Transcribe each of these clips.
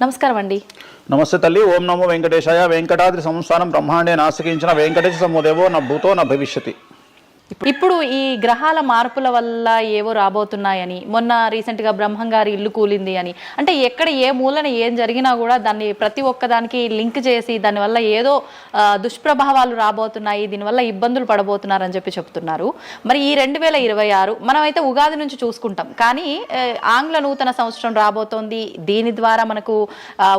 నమస్కారం అండి. నమస్తే తల్లి. ఓం నమో వెంకటేశాయ. వెంకటాద్రి సంస్థానం బ్రహ్మాండే నాసికించిన వెంకటేశ సమోదేవో నా భూతో నా భవిష్యతి. ఇప్పుడు ఈ గ్రహాల మార్పుల వల్ల ఏవో రాబోతున్నాయని, మొన్న రీసెంట్గా బ్రహ్మంగారి ఇల్లు కూలింది అని, అంటే ఎక్కడ ఏ మూలన ఏం జరిగినా కూడా దాన్ని ప్రతి ఒక్కదానికి లింక్ చేసి దానివల్ల ఏదో దుష్ప్రభావాలు రాబోతున్నాయి, దీనివల్ల ఇబ్బందులు పడబోతున్నారని చెప్తున్నారు. మరి ఈ 2026 మనమైతే ఉగాది నుంచి చూసుకుంటాం, కానీ ఆంగ్ల నూతన సంవత్సరం రాబోతోంది. దీని ద్వారా మనకు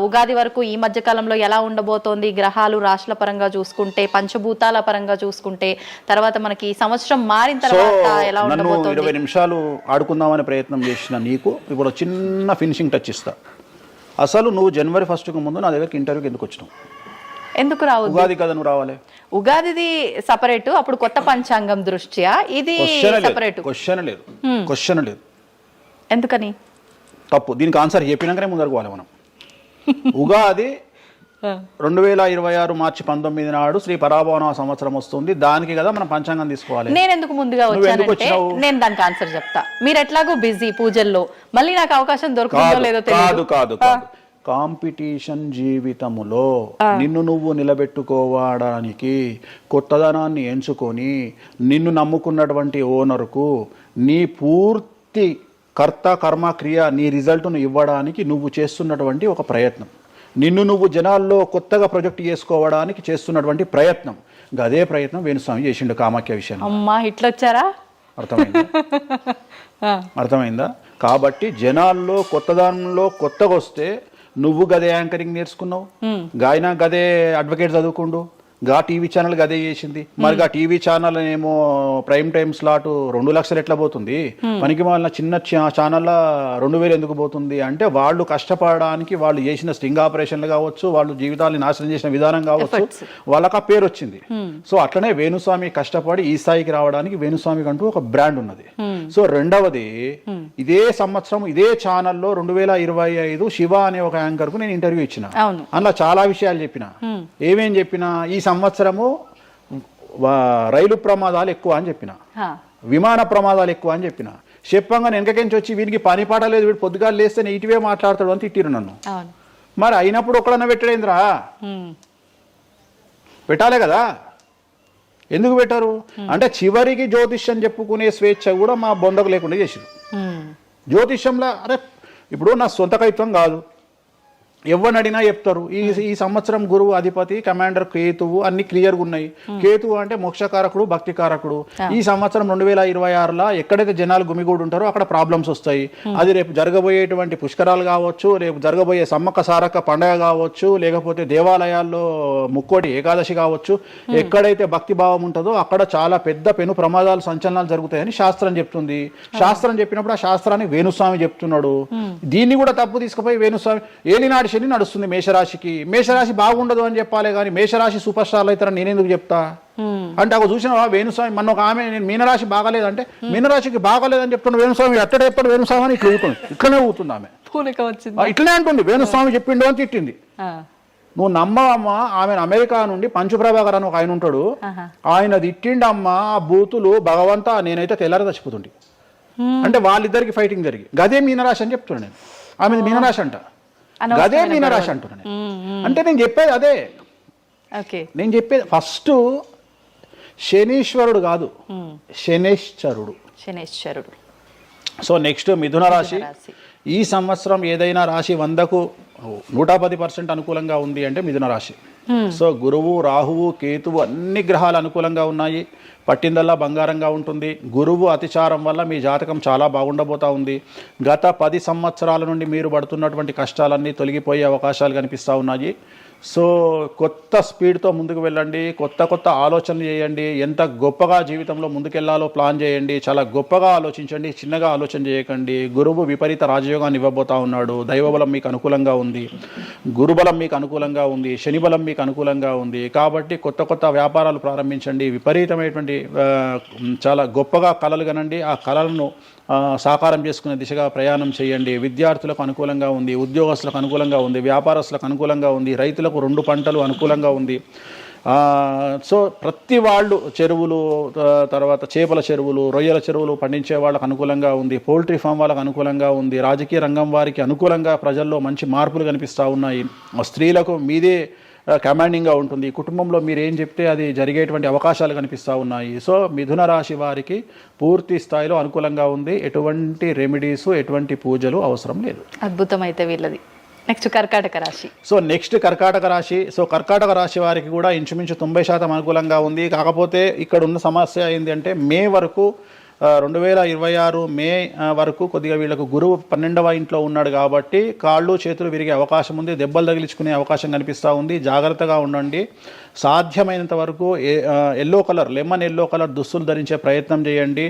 ఉగాది వరకు ఈ మధ్యకాలంలో ఎలా ఉండబోతోంది, గ్రహాలు రాశుల పరంగా చూసుకుంటే, పంచభూతాల పరంగా చూసుకుంటే, తర్వాత మనకి సంవత్సరం మారిన తర్వాత ఎలా ఉండబోతోంది. 20 నిమిషాలు ఆడుకుందామనే ప్రయత్నం చేసిన నీకు ఇప్పుడు చిన్న ఫినిషింగ్ టచ్ ఇస్తా. అసలు నువ్వు జనవరి 1కు ముందు నా దగ్గరికి ఇంటర్వ్యూకి ఎందుకు వచ్చినావు? ఎందుకు రావు? ఉగాది కదా నువ్వు రావాలి. ఉగాదిది సపరేట్, అప్పుడు కొత్త పంచాంగం దృష్ట్యా ఇది సపరేట్. క్వశ్చన్ లేదు. ఎందుకని? తప్పు. దీనికి ఆన్సర్ చెప్పినాకనే ముందరకు పోవాలి మనం. ఉగాది 2026 మార్చి 19 నాడు శ్రీ పరాభవన సంవత్సరం వస్తుంది. దానికి కదా మనం పంచాంగం తీసుకోవాలి. నేను ఎందుకు ముందుగా వచ్చానంటే నేను దానికి ఆన్సర్ చెప్తా. మీరు ఎట్లాగో బిజీ పూజల్లో, మళ్ళీ నాకు అవకాశం దొరుకుతుందో లేదో తెలియదు. కాదు కాంపిటీషన్ జీవితములో నిన్ను నువ్వు నిలబెట్టుకోవడానికి కొత్తదనాన్ని ఎంచుకొని నిన్ను నమ్ముకున్నటువంటి ఓనర్కు నీ పూర్తి కర్త కర్మ క్రియ నీ రిజల్ట్ను ఇవ్వడానికి నువ్వు చేస్తున్నటువంటి ఒక ప్రయత్నం, నిన్ను నువ్వు జనాల్లో కొత్తగా ప్రొజెక్ట్ చేసుకోవడానికి చేస్తున్నటువంటి ప్రయత్నం. అదే ప్రయత్నం వేణుస్వామి చేసిండు కామాఖ్య విషయంలో. అమ్మా ఇట్లొచ్చారా? అర్థమైందా? కాబట్టి జనాల్లో కొత్తదానంలో కొత్తగా వస్తే నువ్వు గదే యాంకరింగ్ నేర్చుకున్నావు, గాయన గదే అడ్వకేట్ చదువుకుండు, గా టీవీ ఛానల్ గదే చేసింది. మరి గా టీవీ ఛానల్ ఏమో ప్రైమ్ టైమ్ స్లాట్ 2 లక్షలు ఎట్లా పోతుంది? మనకి వాళ్ళ చిన్న ఛానల్లో 2000 ఎందుకు పోతుంది అంటే వాళ్ళు కష్టపడడానికి, వాళ్ళు చేసిన స్టింగ్ ఆపరేషన్లు కావచ్చు, వాళ్ళు జీవితాన్ని నాశనం చేసిన విధానం కావచ్చు, వాళ్ళకి ఆ పేరు వచ్చింది. సో అట్లనే వేణుస్వామి కష్టపడి ఈ స్థాయికి రావడానికి వేణుస్వామికి అంటూ ఒక బ్రాండ్ ఉన్నది. సో రెండవది, ఇదే సంవత్సరం ఇదే ఛానల్లో 2025 శివ అనే ఒక యాంకర్ కు నేను ఇంటర్వ్యూ ఇచ్చిన. అందులో చాలా విషయాలు చెప్పిన. ఏమేం చెప్పిన? ఈ సంవత్సరము రైలు ప్రమాదాలు ఎక్కువ అని చెప్పిన, విమాన ప్రమాదాలు ఎక్కువ అని చెప్పిన. చెప్పంగా వెనకకించి వచ్చి వీనికి పని పాట లేదు, వీడు పొద్దుగాలు లేస్తే ఇటువే మాట్లాడతాడు అని తిట్టిరు నన్ను. మరి అయినప్పుడు ఒక్కడన్నా పెట్టడేంద్రా? పెట్టాలే కదా. ఎందుకు పెట్టారు అంటే చివరికి జ్యోతిష్యం చెప్పుకునే స్వేచ్ఛ కూడా మా బొందకు లేకుండా చేసిరు. జ్యోతిష్యంలో అరే ఇప్పుడు నా సొంత కవిత్వం కాదు, ఎవరిని అడిగినా చెప్తారు. ఈ సంవత్సరం గురువు అధిపతి కమాండర్ కేతువు అన్ని క్లియర్గా ఉన్నాయి. కేతువు అంటే మోక్షకారకుడు, భక్తికారకుడు. ఈ సంవత్సరం 2026లో ఎక్కడైతే జనాలు గుమిగూడు ఉంటారో అక్కడ ప్రాబ్లమ్స్ వస్తాయి. అది రేపు జరగబోయేటువంటి పుష్కరాలు కావచ్చు, రేపు జరగబోయే సమ్మక్క సారక్క పండగ కావచ్చు, లేకపోతే దేవాలయాల్లో ముక్కోటి ఏకాదశి కావచ్చు, ఎక్కడైతే భక్తి భావం ఉంటుందో అక్కడ చాలా పెద్ద పెను ప్రమాదాలు సంచలనాలు జరుగుతాయని శాస్త్రం చెప్తుంది. శాస్త్రం చెప్పినప్పుడు ఆ శాస్త్రాన్ని వేణుస్వామి చెప్తున్నాడు. దీన్ని కూడా తప్పు తీసుకుపోయి వేణుస్వామి ఏలినాడు శని నడుస్తుంది మేషరాశికి, మేషరాశి బాగుండదు అని చెప్పాలి కానీ మేషరాశి సూపర్ స్టార్లు అవుతారని నేనెందుకు చెప్తా అంటే ఒక చూసిన వేణుస్వామి మన ఒక ఆమె నేను మీనరాశి బాగాలేదంటే మీనరాశికి బాగాలేదని చెప్తున్నా వేణుస్వామి ఎట్టడే ఎప్పుడు వేణుస్వామి అని ఇట్లా ఊతుంది, ఇట్లనే ఊతుంది ఆమె, ఇట్లనే అంటుంది వేణుస్వామి చెప్పిండు అని తిట్టింది. నువ్వు నమ్మవమ్మా, ఆమె అమెరికా నుండి పంచుప్రభాకర్ అని ఒక ఆయన ఉంటాడు, ఆయన తిట్టిండమ్మా ఆ బూతులు భగవంతా నేనైతే తెల్లారి చచ్చిపోతుండే. అంటే వాళ్ళిద్దరికి ఫైటింగ్ జరిగి గదే మీనరాశి అని చెప్తున్నాను నేను. ఆమె మీనరాశి అంట, గదే మీనరాశి అంటున్నాను. అంటే నేను చెప్పేది అదే. నేను చెప్పేది ఫస్ట్ శనీశ్వరుడు కాదు, శనేశ్వరుడు. సో నెక్స్ట్ మిథున రాశి. ఈ సంవత్సరం ఏదైనా రాశి 100కు 110% అనుకూలంగా ఉంది అంటే మిథున రాశి. సో గురువు, రాహువు, కేతువు అన్ని గ్రహాలు అనుకూలంగా ఉన్నాయి. పట్టిందల్లా బంగారంగా ఉంటుంది. గురువు అతిచారం వల్ల మీ జాతకం చాలా బాగుండబోతా ఉంది. గత 10 సంవత్సరాల నుండి మీరు పడుతున్నటువంటి కష్టాలన్నీ తొలగిపోయే అవకాశాలు కనిపిస్తూ ఉన్నాయి. సో కొత్త స్పీడ్తో ముందుకు వెళ్ళండి, కొత్త ఆలోచనలు చేయండి, ఎంత గొప్పగా జీవితంలో ముందుకెళ్లాలో ప్లాన్ చేయండి, చాలా గొప్పగా ఆలోచించండి, చిన్నగా ఆలోచన చేయకండి. గురువు విపరీత రాజయోగాన్ని ఇవ్వబోతా ఉన్నాడు. దైవబలం మీకు అనుకూలంగా ఉంది, గురుబలం మీకు అనుకూలంగా ఉంది, శనిబలం మీకు అనుకూలంగా ఉంది. కాబట్టి కొత్త వ్యాపారాలు ప్రారంభించండి. విపరీతమైనటువంటి చాలా గొప్పగా కలలు కనండి, ఆ కళలను సాకారం చేసుకునే దిశగా ప్రయాణం చేయండి. విద్యార్థులకు అనుకూలంగా ఉంది, ఉద్యోగస్తులకు అనుకూలంగా ఉంది, వ్యాపారస్తులకు అనుకూలంగా ఉంది, రైతులకు 2 పంటలు అనుకూలంగా ఉంది. సో ప్రతి వాళ్ళు చెరువులు, తర్వాత చేపల చెరువులు, రొయ్యల చెరువులు పండించే వాళ్ళకు అనుకూలంగా ఉంది, పౌల్ట్రీ ఫామ్ వాళ్ళకు అనుకూలంగా ఉంది, రాజకీయ రంగం వారికి అనుకూలంగా ప్రజల్లో మంచి మార్పులు కనిపిస్తూ ఉన్నాయి. స్త్రీలకు మీదే కమాండింగ్గా ఉంటుంది, కుటుంబంలో మీరు ఏం చెప్తే అది జరిగేటువంటి అవకాశాలు కనిపిస్తూ ఉన్నాయి. సో మిథున రాశి వారికి పూర్తి స్థాయిలో అనుకూలంగా ఉంది. ఎటువంటి రెమెడీస్, ఎటువంటి పూజలు అవసరం లేదు. అద్భుతం అయితే వీళ్ళది. నెక్స్ట్ కర్కాటక రాశి. సో నెక్స్ట్ కర్కాటక రాశి. సో కర్కాటక రాశి వారికి కూడా ఇంచుమించు 90% అనుకూలంగా ఉంది. కాకపోతే ఇక్కడ ఉన్న సమస్య ఏంటి అంటే మే వరకు 2026 మే వరకు కొద్దిగా వీళ్ళకు గురువు 12వ ఇంట్లో ఉన్నాడు కాబట్టి కాళ్ళు చేతులు విరిగే అవకాశం ఉంది, దెబ్బలు తగిలించుకునే అవకాశం కనిపిస్తూ ఉంది. జాగ్రత్తగా ఉండండి. సాధ్యమైనంత వరకు yellow colour, lemon yellow colour దుస్తులు ధరించే ప్రయత్నం చేయండి.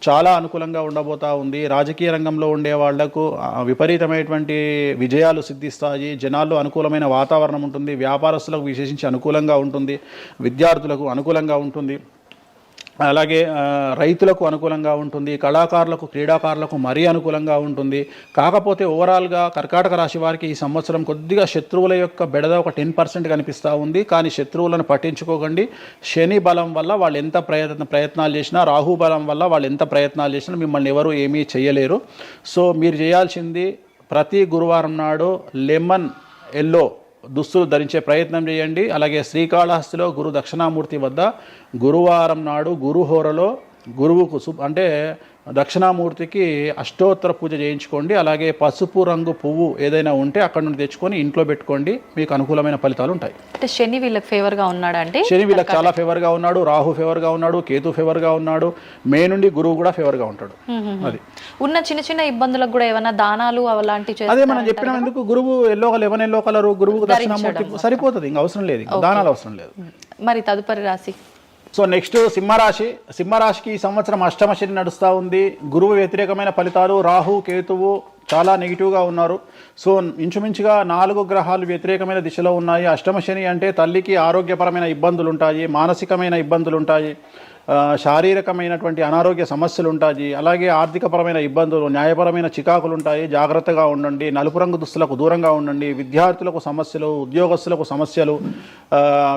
చాలా అనుకూలంగా ఉండబోతూ ఉంది. రాజకీయ రంగంలో ఉండే వాళ్లకు విపరీతమైనటువంటి విజయాలు సిద్ధిస్తాయి. జనాల్లో అనుకూలమైన వాతావరణం ఉంటుంది. వ్యాపారస్తులకు విశేషించి అనుకూలంగా ఉంటుంది. విద్యార్థులకు అనుకూలంగా ఉంటుంది. అలాగే రైతులకు అనుకూలంగా ఉంటుంది. కళాకారులకు, క్రీడాకారులకు మరీ అనుకూలంగా ఉంటుంది. కాకపోతే ఓవరాల్గా కర్కాటక రాశి వారికి ఈ సంవత్సరం కొద్దిగా శత్రువుల యొక్క బెడద ఒక 10% కనిపిస్తూ ఉంది. కానీ శత్రువులను పట్టించుకోకండి. శని బలం వల్ల వాళ్ళు ఎంత ప్రయత్నాలు చేసినా, రాహు బలం వల్ల వాళ్ళు ఎంత ప్రయత్నాలు చేసినా మిమ్మల్ని ఎవరు ఏమీ చేయలేరు. సో మీరు చేయాల్సింది ప్రతి గురువారం నాడు లెమన్ ఎల్లో దుస్తులు ధరించే ప్రయత్నం చేయండి. అలాగే శ్రీకాళహస్తిలో గురు దక్షిణామూర్తి వద్ద గురువారం నాడు గురుహోరలో గురువుకు అంటే దక్షిణామూర్తికి అష్టోత్తర పూజ చేయించుకోండి. అలాగే పసుపు రంగు పువ్వు ఏదైనా ఉంటే అక్కడ నుండి తెచ్చుకొని ఇంట్లో పెట్టుకోండి. మీకు అనుకూలమైన ఫలితాలు ఉంటాయి. అంటే శని వీళ్ళకి ఫేవర్గా ఉన్నాడా? అంటే శని వీళ్ళకి చాలా ఫేవర్గా ఉన్నాడు, రాహు ఫేవర్గా ఉన్నాడు, కేతు ఫేవర్గా ఉన్నాడు, మే నుండి గురువు కూడా ఫేవర్గా ఉంటాడు. అది ఉన్న చిన్న చిన్న ఇబ్బందులకు కూడా ఏమైనా దానాలు అలాంటివి అదే మనం చెప్పినాం. ఎందుకు గురువు లెమన్ ఎల్లో కలర్ గురువుకు దక్షిణామూర్తి సరిపోతుంది, ఇంకా అవసరం లేదు, ఇంకా దానాలు అవసరం లేదు. మరి తదుపరి రాశి. సో నెక్స్ట్ సింహరాశి. సింహరాశికి ఈ సంవత్సరం అష్టమ శని నడుస్తూ ఉంది. గురువు వ్యతిరేకమైన ఫలితాలు, రాహు కేతువు చాలా నెగిటివ్గా ఉన్నారు. సో ఇంచుమించుగా 4 గ్రహాలు వ్యతిరేకమైన దిశలో ఉన్నాయి. అష్టమ శని అంటే తల్లికి ఆరోగ్యపరమైన ఇబ్బందులు ఉంటాయి, మానసికమైన ఇబ్బందులు ఉంటాయి, శారీరకమైనటువంటి అనారోగ్య సమస్యలు ఉంటాయి. అలాగే ఆర్థికపరమైన ఇబ్బందులు, న్యాయపరమైన చికాకులు ఉంటాయి. జాగ్రత్తగా ఉండండి. నలుపు రంగు దుస్తులకు దూరంగా ఉండండి. విద్యార్థులకు సమస్యలు, ఉద్యోగస్తులకు సమస్యలు,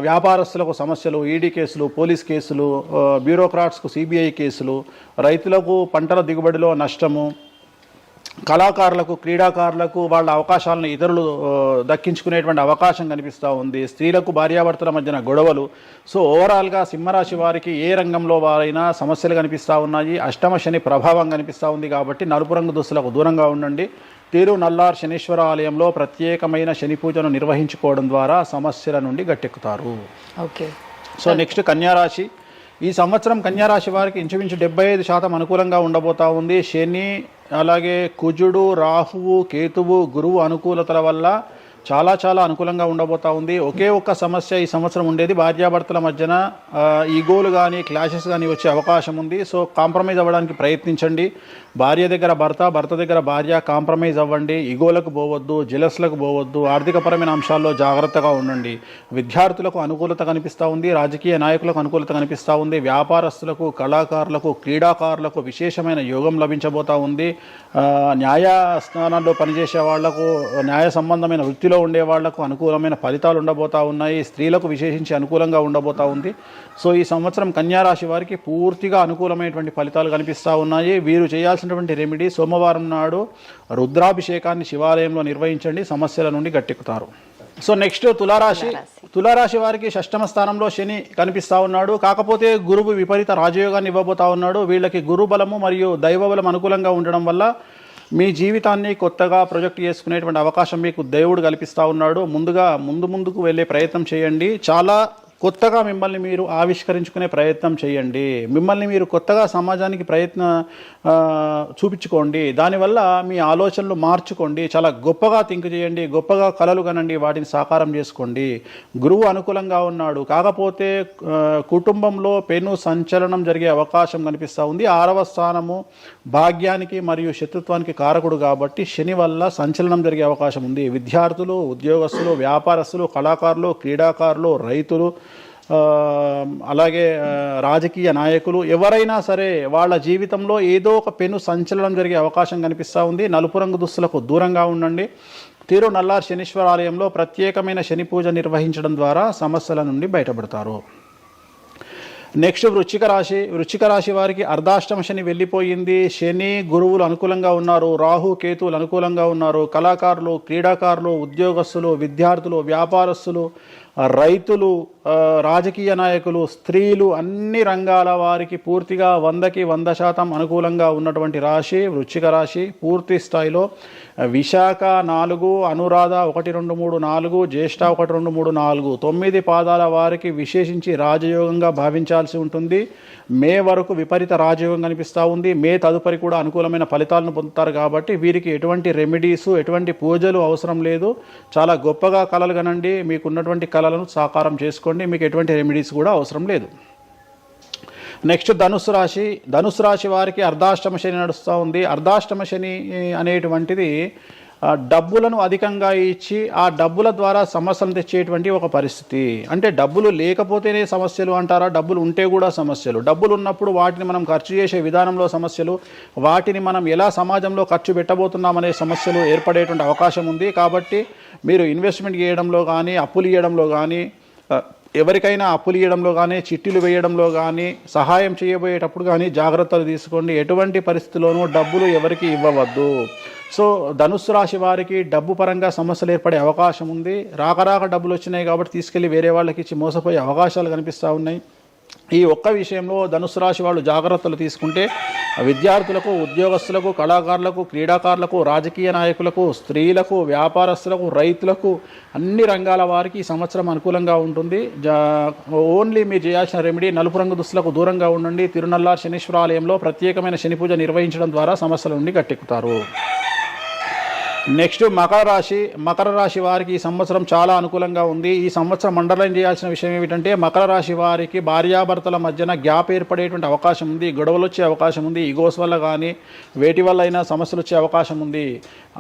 వ్యాపారస్తులకు సమస్యలు, ఈడీ కేసులు, పోలీస్ కేసులు, బ్యూరోక్రాట్స్కు సిబిఐ కేసులు, రైతులకు పంటల దిగుబడిలో నష్టము, కళాకారులకు, క్రీడాకారులకు వాళ్ళ అవకాశాలను ఇతరులు దక్కించుకునేటువంటి అవకాశం కనిపిస్తూ ఉంది. స్త్రీలకు భార్యాభర్తల మధ్యన గొడవలు. సో ఓవరాల్గా సింహరాశి వారికి ఏ రంగంలో వారైనా సమస్యలు కనిపిస్తూ ఉన్నాయి. అష్టమ శని ప్రభావం కనిపిస్తూ ఉంది కాబట్టి నలుపు రంగు దుస్తులకు దూరంగా ఉండండి. తిరునల్లార్ శనీశ్వర ఆలయంలో ప్రత్యేకమైన శని పూజను నిర్వహించుకోవడం ద్వారా సమస్యల నుండి గట్టెక్కుతారు. ఓకే. సో నెక్స్ట్ కన్యారాశి. ఈ సంవత్సరం కన్యారాశి వారికి ఇంచుమించు 75% అనుకూలంగా ఉండబోతా ఉంది. శని, అలాగే కుజుడు, రాహువు, కేతువు, గురువు అనుకూలతల వల్ల చాలా చాలా అనుకూలంగా ఉండబోతా ఉంది. ఒకే ఒక్క సమస్య ఈ సంవత్సరం ఉండేది, భార్యాభర్తల మధ్యన ఈగోలు కానీ క్లాషెస్ కానీ వచ్చే అవకాశం ఉంది. సో కాంప్రమైజ్ అవ్వడానికి ప్రయత్నించండి. భార్య దగ్గర భర్త, భర్త దగ్గర భార్య కాంప్రమైజ్ అవ్వండి. ఈగోలకు పోవద్దు, జెలస్లకు పోవద్దు. ఆర్థికపరమైన అంశాల్లో జాగ్రత్తగా ఉండండి. విద్యార్థులకు అనుకూలత కనిపిస్తూ ఉంది. రాజకీయ నాయకులకు అనుకూలత కనిపిస్తూ ఉంది. వ్యాపారస్తులకు, కళాకారులకు, క్రీడాకారులకు విశేషమైన యోగం లభించబోతూ ఉంది. న్యాయస్థానాల్లో పనిచేసే వాళ్లకు, న్యాయ సంబంధమైన వృత్తిలో ఉండే వాళ్లకు అనుకూలమైన ఫలితాలు ఉండబోతా ఉన్నాయి. స్త్రీలకు విశేషించి అనుకూలంగా ఉండబోతా ఉంది. సో ఈ సంవత్సరం కన్యారాశి వారికి పూర్తిగా అనుకూలమైనటువంటి ఫలితాలు కనిపిస్తూ ఉన్నాయి. వీరు చేయాల్సినటువంటి రెమెడీ, సోమవారం నాడు రుద్రాభిషేకాన్ని శివాలయంలో నిర్వహించండి. సమస్యల నుండి గట్టెక్కుతారు. సో నెక్స్ట్ తులారాశి. తులారాశి వారికి 6వ స్థానంలో శని కనిపిస్తూ ఉన్నాడు. కాకపోతే గురువు విపరీత రాజయోగాన్ని ఇవ్వబోతా ఉన్నాడు. వీళ్ళకి గురు బలము మరియు దైవ బలం అనుకూలంగా ఉండడం వల్ల మీ జీవితాన్ని కొత్తగా ప్రొజెక్ట్ చేసుకునేటువంటి అవకాశం మీకు దేవుడు కల్పిస్తూ ఉన్నాడు. ముందుకు వెళ్ళే ప్రయత్నం చేయండి. చాలా కొత్తగా మిమ్మల్ని మీరు ఆవిష్కరించుకునే ప్రయత్నం చేయండి. మిమ్మల్ని మీరు కొత్తగా సమాజానికి చూపించుకోండి. దానివల్ల మీ ఆలోచనలు మార్చుకోండి. చాలా గొప్పగా థింక్ చేయండి. గొప్పగా కలలు కనండి. వాటిని సాకారం చేసుకోండి. గురువు అనుకూలంగా ఉన్నాడు. కాకపోతే కుటుంబంలో పెను సంచలనం జరిగే అవకాశం కనిపిస్తూ ఉంది. 6వ స్థానము భాగ్యానికి మరియు శత్రుత్వానికి కారకుడు కాబట్టి శని వల్ల సంచలనం జరిగే అవకాశం ఉంది. విద్యార్థులు, ఉద్యోగస్తులు, వ్యాపారస్తులు, కళాకారులు, క్రీడాకారులు, రైతులు, అలాగే రాజకీయ నాయకులు ఎవరైనా సరే వాళ్ళ జీవితంలో ఏదో ఒక పెను సంచలనం జరిగే అవకాశం కనిపిస్తూ ఉంది. నలుపు రంగు దుస్తులకు దూరంగా ఉండండి. తిరునల్లార్ శనీశ్వర ఆలయంలో ప్రత్యేకమైన శని పూజ నిర్వహించడం ద్వారా సమస్యల నుండి బయటపడతారు. నెక్స్ట్ వృశ్చిక రాశి వారికి అర్ధాష్టమ శని వెళ్ళిపోయింది. శని గురువులు అనుకూలంగా ఉన్నారు, రాహు కేతువులు అనుకూలంగా ఉన్నారు. కళాకారులు, క్రీడాకారులు, ఉద్యోగస్తులు, విద్యార్థులు, వ్యాపారస్తులు, రైతులు, రాజకీయ నాయకులు, స్త్రీలు, అన్ని రంగాల వారికి పూర్తిగా 100కి 100% అనుకూలంగా ఉన్నటువంటి రాశి వృశ్చిక రాశి. పూర్తి స్థాయిలో విశాఖ 4, అనురాధ 1, 2, 3, 4, జ్యేష్ఠ 1, 2, 3, 4, 9 పాదాల వారికి విశేషించి రాజయోగంగా భావించాల్సి ఉంటుంది. మే వరకు విపరీత రాజయోగం కనిపిస్తూ ఉంది. మే తదుపరి కూడా అనుకూలమైన ఫలితాలను పొందుతారు. కాబట్టి వీరికి ఎటువంటి రెమెడీసు, ఎటువంటి పూజలు అవసరం లేదు. చాలా గొప్పగా కళలు కనండి, మీకున్నటువంటి కళలను సాకారం చేసుకోండి, మీకు ఎటువంటి రెమెడీస్ కూడా అవసరం లేదు. నెక్స్ట్ ధనుసు రాశి వారికి అర్ధాష్టమ శని నడుస్తూ ఉంది. అర్ధాష్టమ శని అనేటువంటిది డబ్బులను అధికంగా ఇచ్చి ఆ డబ్బుల ద్వారా సమస్యలు తెచ్చేటువంటి ఒక పరిస్థితి. అంటే డబ్బులు లేకపోతేనే సమస్యలు అంటారా? డబ్బులు ఉంటే కూడా సమస్యలు. డబ్బులు ఉన్నప్పుడు వాటిని మనం ఖర్చు చేసే విధానంలో సమస్యలు, వాటిని మనం ఎలా సమాజంలో ఖర్చు పెట్టబోతున్నామనే సమస్యలు ఏర్పడేటువంటి అవకాశం ఉంది. కాబట్టి మీరు ఇన్వెస్ట్మెంట్ చేయడంలో కానీ, అప్పులు ఇవ్వడంలో కానీ, ఎవరికైనా అప్పులు ఇవ్వడంలో కానీ, చిట్టీలు వేయడంలో కానీ, సహాయం చేయబోయేటప్పుడు కానీ జాగ్రత్తలు తీసుకోండి. ఎటువంటి పరిస్థితుల్లోనూ డబ్బులు ఎవరికి ఇవ్వవద్దు. సో ధనుస్సు రాశి వారికి డబ్బు పరంగా సమస్యలు ఏర్పడే అవకాశం ఉంది. రాక డబ్బులు వచ్చినాయి కాబట్టి తీసుకెళ్ళి వేరే వాళ్ళకి ఇచ్చి మోసపోయే అవకాశాలు కనిపిస్తూ ఉన్నాయి. ఈ ఒక్క విషయంలో ధనుసు రాశి వాళ్ళు జాగ్రత్తలు తీసుకుంటే విద్యార్థులకు, ఉద్యోగస్తులకు, కళాకారులకు, క్రీడాకారులకు, రాజకీయ నాయకులకు, స్త్రీలకు, వ్యాపారస్తులకు, రైతులకు, అన్ని రంగాల వారికి ఈ సంవత్సరం అనుకూలంగా ఉంటుంది. ఓన్లీ మీరు చేయాల్సిన రెమెడీ నలుపు రంగు దుస్తులకు దూరంగా ఉండండి. తిరునల్లార్ శనీశ్వర ఆలయంలో ప్రత్యేకమైన శని పూజ నిర్వహించడం ద్వారా సమస్యల నుండి గట్టెక్కుతారు. నెక్స్ట్ మకర రాశి వారికి ఈ సంవత్సరం చాలా అనుకూలంగా ఉంది. ఈ సంవత్సరం అండర్లైన్ చేయాల్సిన విషయం ఏమిటంటే మకర రాశి వారికి భార్యాభర్తల మధ్యన గ్యాప్ ఏర్పడేటువంటి అవకాశం ఉంది. గొడవలు వచ్చే అవకాశం ఉంది. ఈగోస్ వల్ల కానీ వేటి వల్ల అయినా సమస్యలు వచ్చే అవకాశం ఉంది.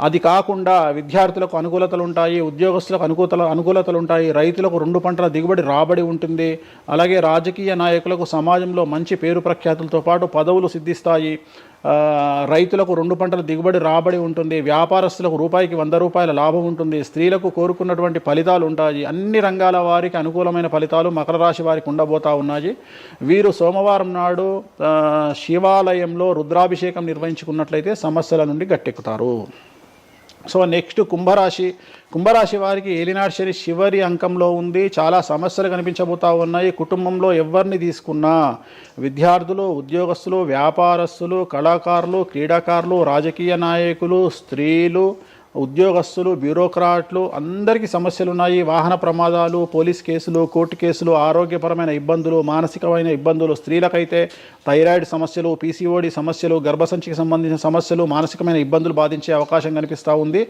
అది కాకుండా విద్యార్థులకు అనుకూలతలు ఉంటాయి, ఉద్యోగస్తులకు అనుకూలతలు ఉంటాయి, రైతులకు 2 పంటల దిగుబడి రాబడి ఉంటుంది. అలాగే రాజకీయ నాయకులకు సమాజంలో మంచి పేరు ప్రఖ్యాతులతో పాటు పదవులు సిద్ధిస్తాయి. రైతులకు 2 పంటల దిగుబడి రాబడి ఉంటుంది. వ్యాపారస్తులకు రూపాయికి 100 రూపాయల లాభం ఉంటుంది. స్త్రీలకు కోరుకున్నటువంటి ఫలితాలు ఉంటాయి. అన్ని రంగాల వారికి అనుకూలమైన ఫలితాలు మకర రాశి వారికి ఉండబోతా ఉన్నాయి. వీరు సోమవారం నాడు శివాలయంలో రుద్రాభిషేకం నిర్వహించుకున్నట్లయితే సమస్యల నుండి గట్టెక్కుతారు. సో నెక్స్ట్ కుంభరాశి వారికి ఏలినాటి శని చివరి అంకంలో ఉంది. చాలా సమస్యలు కనిపించబోతా ఉన్నాయి. కుటుంబంలో ఎవరిని తీసుకున్నా విద్యార్థులు, ఉద్యోగస్తులు, వ్యాపారస్తులు, కళాకారులు, క్రీడాకారులు, రాజకీయ నాయకులు, స్త్రీలు, ఉద్యోగస్తులు, బ్యూరోక్రాట్లు అందరికీ సమస్యలు ఉన్నాయి. వాహన ప్రమాదాలు, పోలీస్ కేసులు, కోర్టు కేసులు, ఆరోగ్యపరమైన ఇబ్బందులు, మానసికమైన ఇబ్బందులు, స్త్రీలకైతే థైరాయిడ్ సమస్యలు, పీసీఓడి సమస్యలు, గర్భసంచికి సంబంధించిన సమస్యలు, మానసికమైన ఇబ్బందులు బాధించే అవకాశం కనిపిస్తూ ఉంది.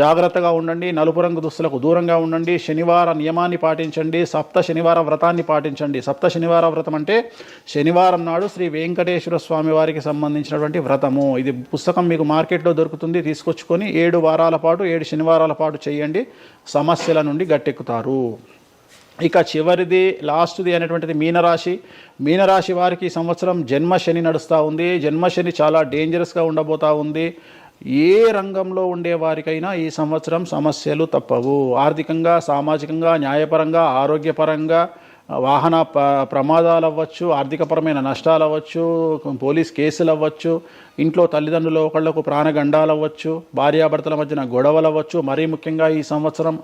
జాగ్రత్తగా ఉండండి. నలుపు రంగు దుస్తులకు దూరంగా ఉండండి. శనివార నియమాన్ని పాటించండి. సప్త శనివార వ్రతాన్ని పాటించండి. సప్త శనివార వ్రతం అంటే శనివారం నాడు శ్రీ వెంకటేశ్వర స్వామి వారికి సంబంధించినటువంటి వ్రతము. ఇది పుస్తకం మీకు మార్కెట్లో దొరుకుతుంది. తీసుకొచ్చుకొని 7 వారాల పాటు 7 శనివారాల పాటు చేయండి. సమస్యల నుండి గట్టెక్కుతారు. ఇక చివరిది లాస్ట్ది అనేటువంటిది మీనరాశి వారికి ఈ సంవత్సరం జన్మశని నడుస్తూ ఉంది. జన్మశని చాలా డేంజరస్గా ఉండబోతూ ఉంది. ఏ రంగంలో ఉండే వారికైనా ఈ సంవత్సరం సమస్యలు తప్పవు. ఆర్థికంగా, సామాజికంగా, న్యాయపరంగా, ఆరోగ్యపరంగా, వాహన ప్రమాదాలు అవ్వచ్చు, ఆర్థికపరమైన నష్టాలు అవ్వచ్చు, పోలీస్ కేసులు అవ్వచ్చు, ఇంట్లో తల్లిదండ్రులు ఒకళ్లకు ప్రాణగండాలు అవ్వచ్చు, భార్యాభర్తల మధ్యన గొడవలు అవ్వచ్చు. మరీ ముఖ్యంగా ఈ సంవత్సరం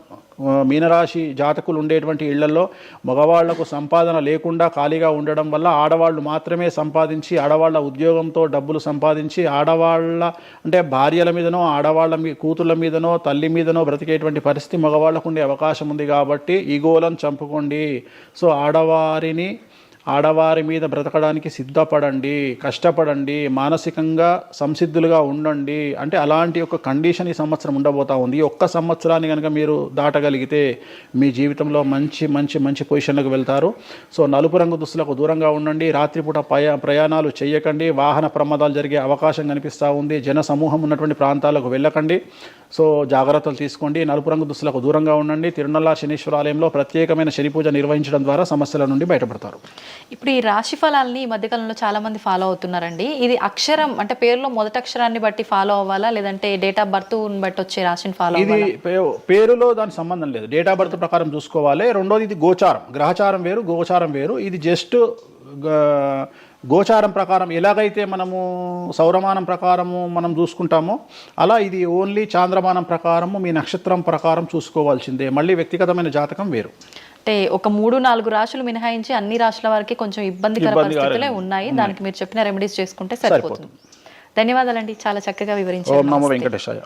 మీనరాశి జాతకులు ఉండేటువంటి ఇళ్లలో మగవాళ్లకు సంపాదన లేకుండా ఖాళీగా ఉండడం వల్ల ఆడవాళ్లు మాత్రమే సంపాదించి, ఆడవాళ్ల ఉద్యోగంతో డబ్బులు సంపాదించి, ఆడవాళ్ల అంటే భార్యల మీదనో, ఆడవాళ్ల కూతుళ్ళ మీదనో, తల్లి మీదనో బ్రతికేటువంటి పరిస్థితి మగవాళ్లకు ఉండే అవకాశం ఉంది. కాబట్టి ఈగోలను చంపుకోండి. సో ఆడవారి మీద బ్రతకడానికి సిద్ధపడండి, కష్టపడండి, మానసికంగా సంసిద్ధులుగా ఉండండి. అంటే అలాంటి ఒక కండిషన్ ఈ సంవత్సరం ఉండబోతా ఉంది. ఈ ఒక్క సంవత్సరాన్ని కనుక మీరు దాటగలిగితే మీ జీవితంలో మంచి పొజిషన్లకు వెళ్తారు. సో నలుపు రంగు దుస్తులకు దూరంగా ఉండండి. రాత్రిపూట ప్రయాణాలు చేయకండి. వాహన ప్రమాదాలు జరిగే అవకాశం కనిపిస్తూ ఉంది. జన సమూహం ఉన్నటువంటి ప్రాంతాలకు వెళ్ళకండి. సో జాగ్రత్తలు తీసుకోండి. నలుపు రంగు దుస్తులకు దూరంగా ఉండండి. తిరునల్లార్ శనీశ్వర ఆలయంలో ప్రత్యేకమైన శని పూజ నిర్వహించడం ద్వారా సమస్యల నుండి బయటపడతారు. ఇప్పుడు ఈ రాశి ఫలాల్ని ఈ మధ్యకాలంలో చాలా మంది ఫాలో అవుతున్నారండి. ఇది అక్షరం అంటే పేరులో మొదటి అక్షరాన్ని బట్టి ఫాలో అవ్వాలా, లేదంటే డేట్ ఆఫ్ బర్త్ బట్టి వచ్చే రాశిని ఫాలో ఇది అవ్వాలా? పేరులో దాని సంబంధం లేదు, డేట్ ఆఫ్ బర్త్ ప్రకారం చూసుకోవాలి. రెండోది ఇది గోచారం, గ్రహచారం వేరు, గోచారం వేరు. ఇది జస్ట్ గోచారం ప్రకారం ఎలాగైతే మనము సౌరమానం ప్రకారము మనం చూసుకుంటామో అలా ఇది ఓన్లీ చాంద్రమానం ప్రకారము మీ నక్షత్రం ప్రకారం చూసుకోవాల్సిందే. మళ్ళీ వ్యక్తిగతమైన జాతకం వేరు. అంటే ఒక 3-4 రాశులు మినహాయించి అన్ని రాశుల వరకు కొంచెం ఇబ్బందికర పరిస్థితులే ఉన్నాయి. దానికి మీరు చెప్పిన రెమెడీస్ చేసుకుంటే సరిపోతుంది. ధన్యవాదాలండి, చాలా చక్కగా వివరించారు. ఓం నమో వెంకటేశాయ.